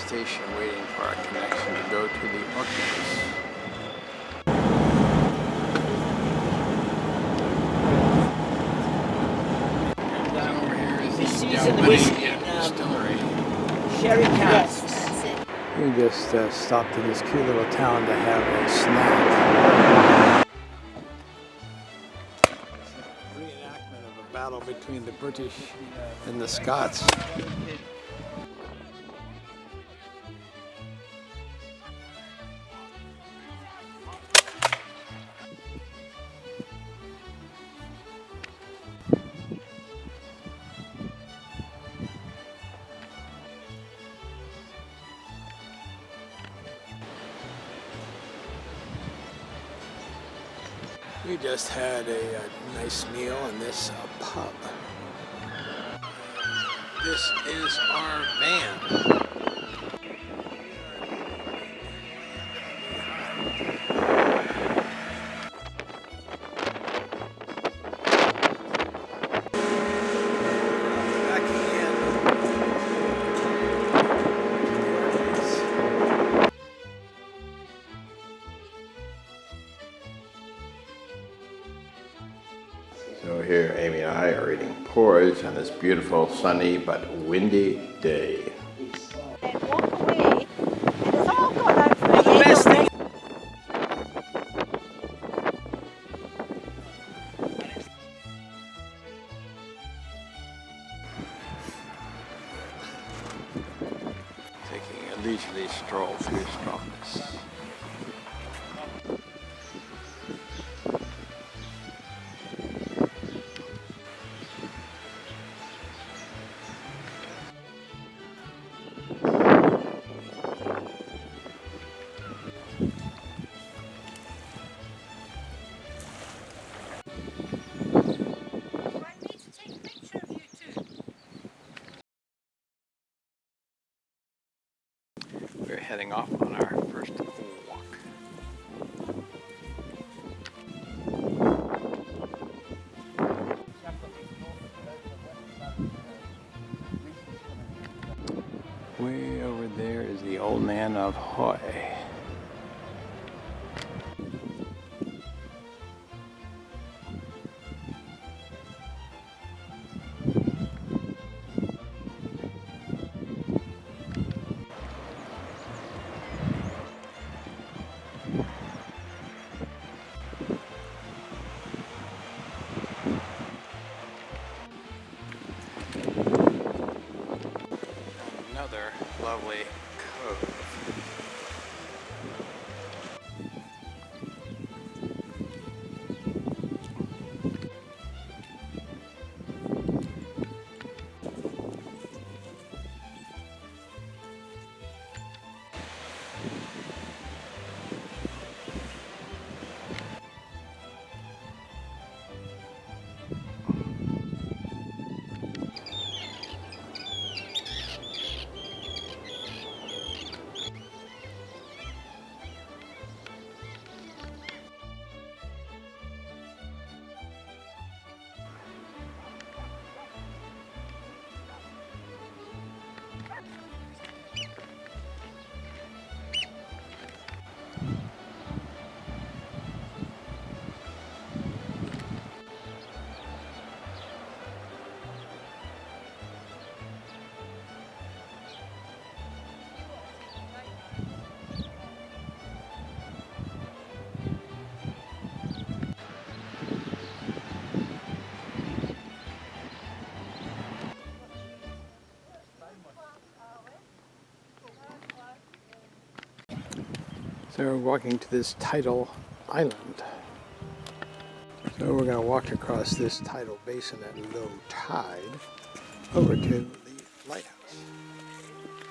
station waiting for our connection to go to the Orkneys. Sherry casks. We just stopped in this cute little town to have a snack. Reenactment of a battle between the British and the Scots. We just had a nice meal in this pub. This is our van. So here Amy and I are eating porridge on this beautiful sunny but windy day. And walk away, and it's all got out for the best thing. Taking a leisurely stroll through Stromness. We're heading off on our first walk. Way over there is the Old Man of Hoy. Another lovely cove. So we're walking to this tidal island. So we're going to walk across this tidal basin at low tide over to the lighthouse.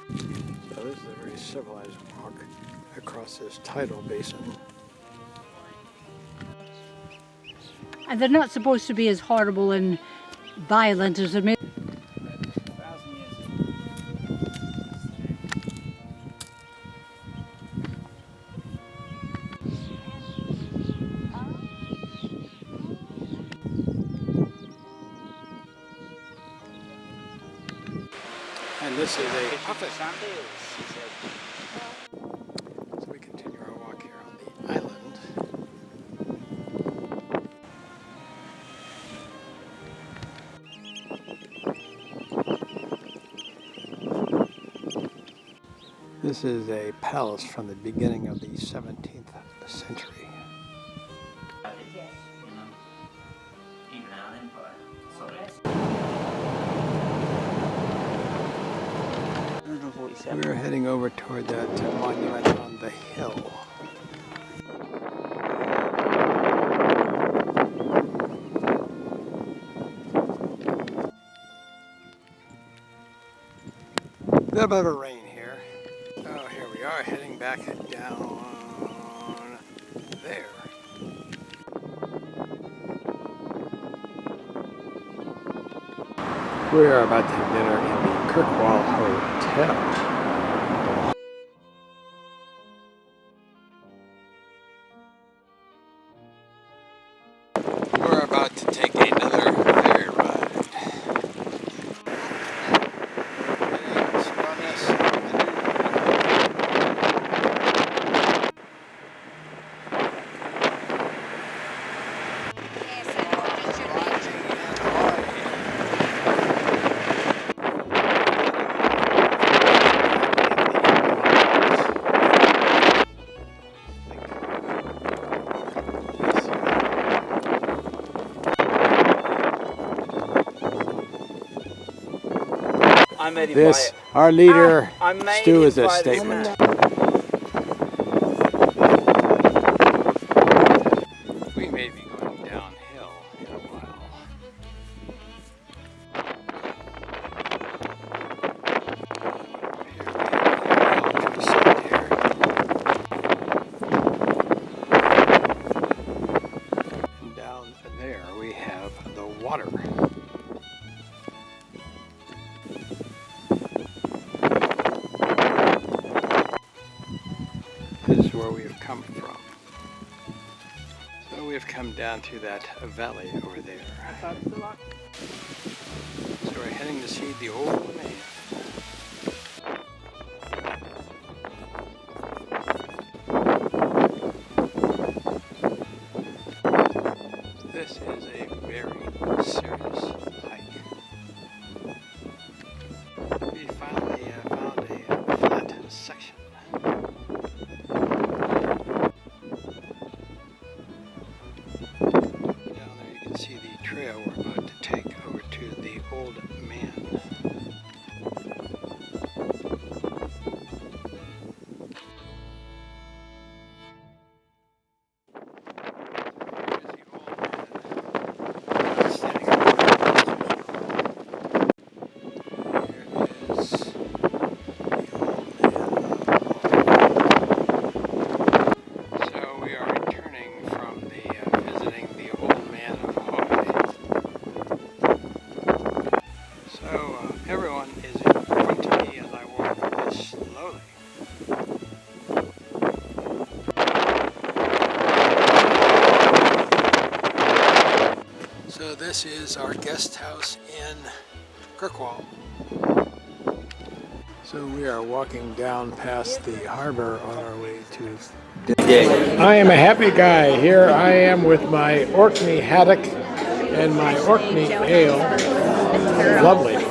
So this is a very civilized walk across this tidal basin. And they're not supposed to be as horrible and violent as they're made. And this is a puffin. This is a palace from the beginning of the 17th century. We're heading over toward that monument on the hill. A little bit of rain here. Oh, here we are heading back down there. We are about to have dinner in the Kirkwall Hotel. We're about to take another ferry ride. This, our leader, Stu, is a statement. We may be going downhill in a while. And down there we have the water. This is where we have come from. So we have come down to that valley over there. So we're heading to see the old man. This is a very serious hike. We finally found a flat section. Down there you can see the trail we're about to take over to the old man. Everyone is in front of me as I walk this slowly. So this is our guest house in Kirkwall. So we are walking down past the harbor on our way to I am a happy guy. Here I am with my Orkney haddock and my Orkney ale. Lovely.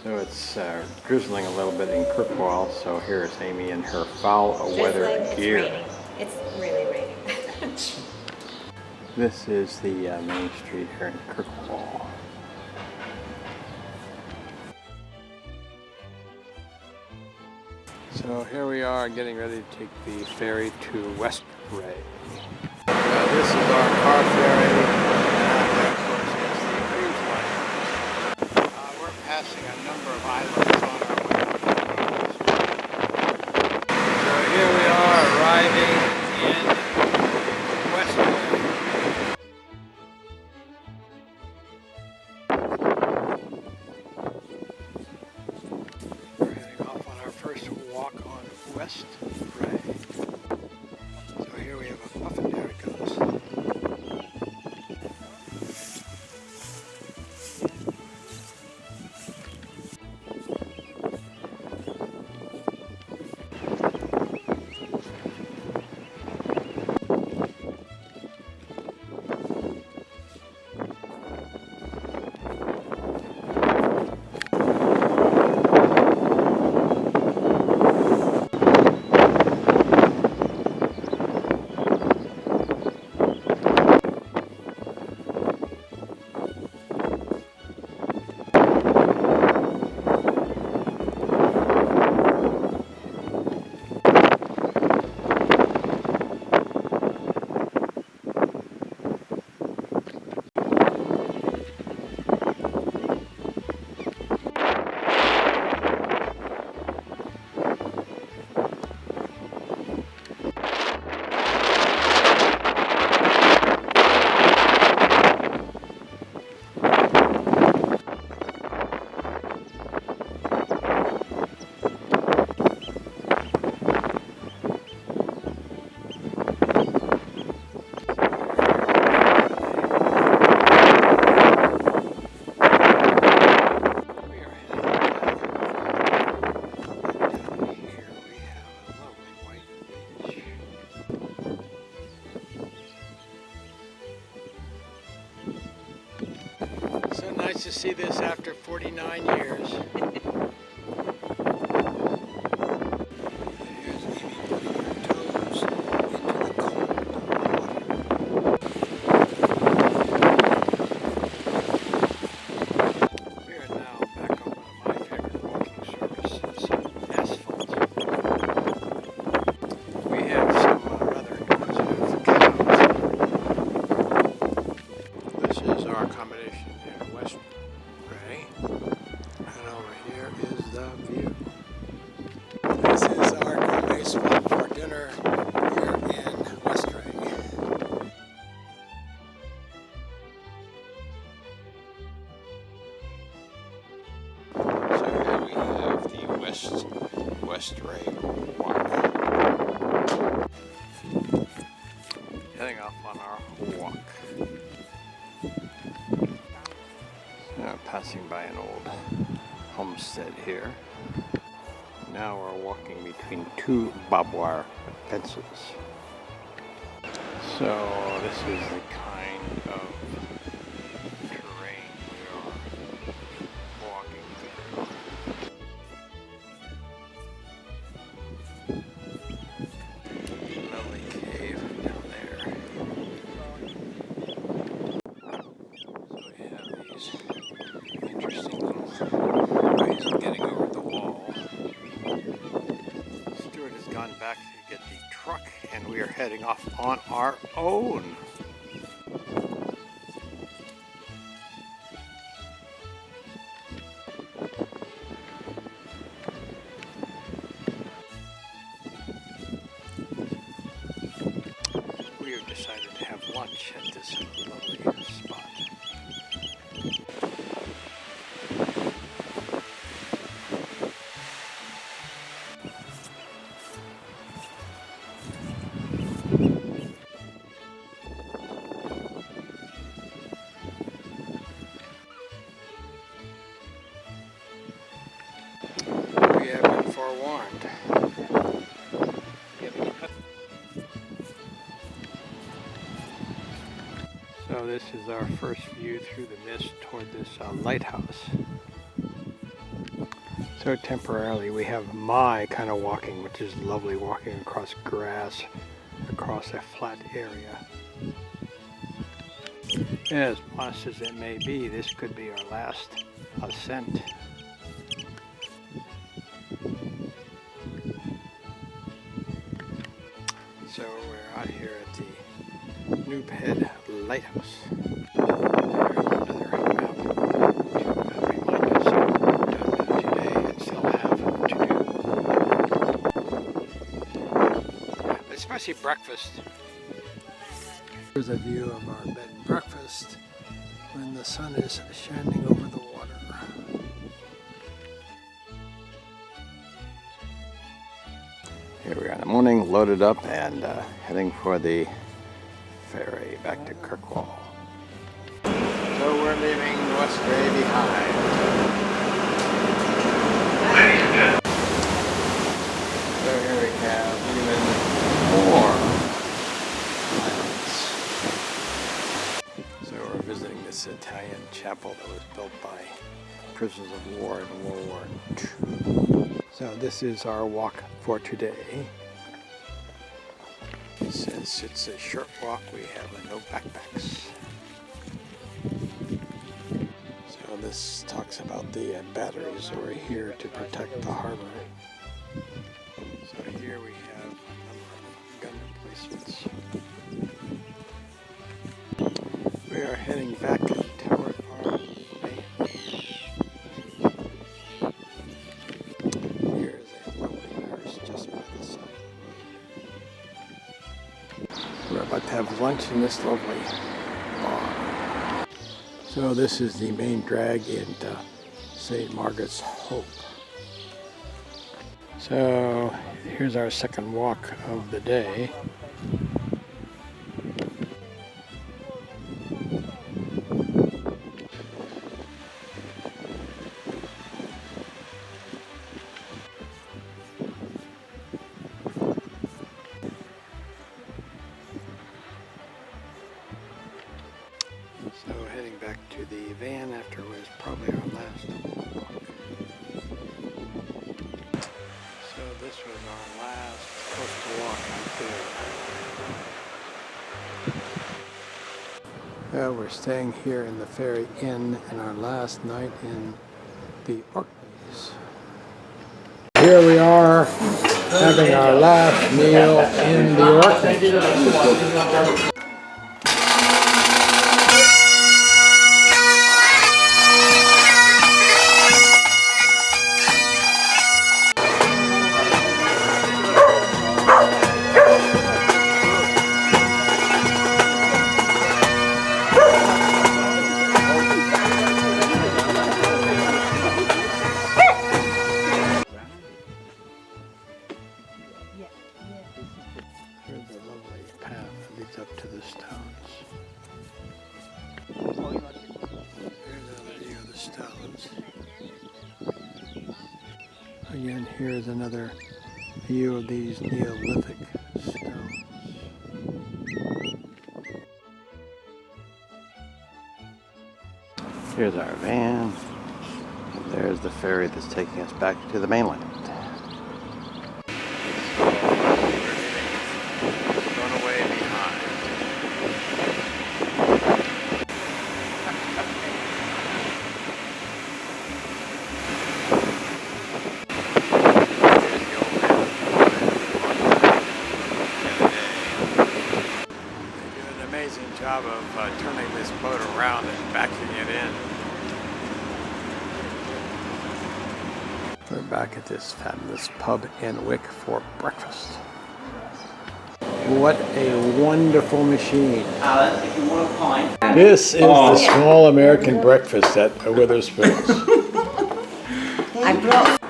So it's drizzling a little bit in Kirkwall, so here is Amy in her foul weather gear. It's really raining. This is the main street here in Kirkwall. So here we are getting ready to take the ferry to West Ray. This is our car ferry, and of course is the cruise line. We're passing a number of islands on our way. So here we are arriving in West Ray. We're heading off on our first walk on West Ray. So here we have a puffin, there it goes. to see this after 49 years. Here's Amy putting her toes into the cold water. We are now back on one of my favorite walking surfaces, asphalt. We have some rather inquisitive cows. This is our accommodation in West Ray, and over here is the view. This is our gourmet spot for dinner here in West Ray. So here we have the West Ray walk. Heading off on our walk. Passing by an old homestead here. Now we're walking between two barbed wire fences. So this is the kind of terrain we are walking through. Lovely cave down there. So we have these interesting little ways of getting over the wall. Stuart has gone back to get the truck and we are heading off on our own. We have decided to have lunch at this lovely spot. We have been forewarned. So this is our first view through the mist toward this lighthouse. So temporarily we have my kind of walking, which is lovely, walking across grass, across a flat area. As modest as it may be, this could be our last ascent. So we're out here at the Noob Head Lighthouse. There's another map to remind us of what we've done today and still have to do. Especially breakfast. Here's a view of our bed and breakfast when the sun is shining over the water. Here we are in the morning, loaded up and heading for the ferry back to Kirkwall. So we're leaving West Ray behind. So here we have even more islands. So we're visiting this Italian chapel that was built by prisoners of war in World War II. So this is our walk for today. Since it's a short walk, we have no backpacks. So this talks about the batteries over here to protect the harbor. So here we have a number of gun emplacements. We are heading back toward our van. Here's a lovely house just by the side. We're about to have lunch in this lovely bar. So this is the main drag in St. Margaret's Hope. So here's our second walk of the day. So heading back to the van after it was Well, we're staying here in the Ferry Inn in our last night in the Orkneys. Here we are having our last meal in the Orkneys. Here's the lovely path that leads up to the stones. Here's another view of the stones. Again, here's another view of these Neolithic stones. Here's our van. And there's the ferry that's taking us back to the mainland. Amazing job of turning this boat around and backing it in. We're back at this fabulous pub in Wick for breakfast. What a wonderful machine. Alan, if you want a pint. This is the small American breakfast at Witherspoon's. I brought.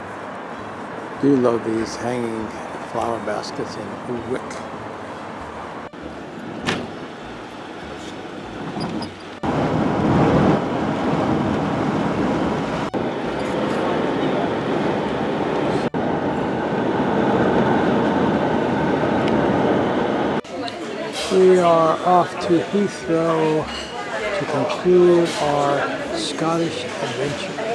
Do love these hanging flower baskets in Wick. We are off to Heathrow to conclude our Scottish adventure.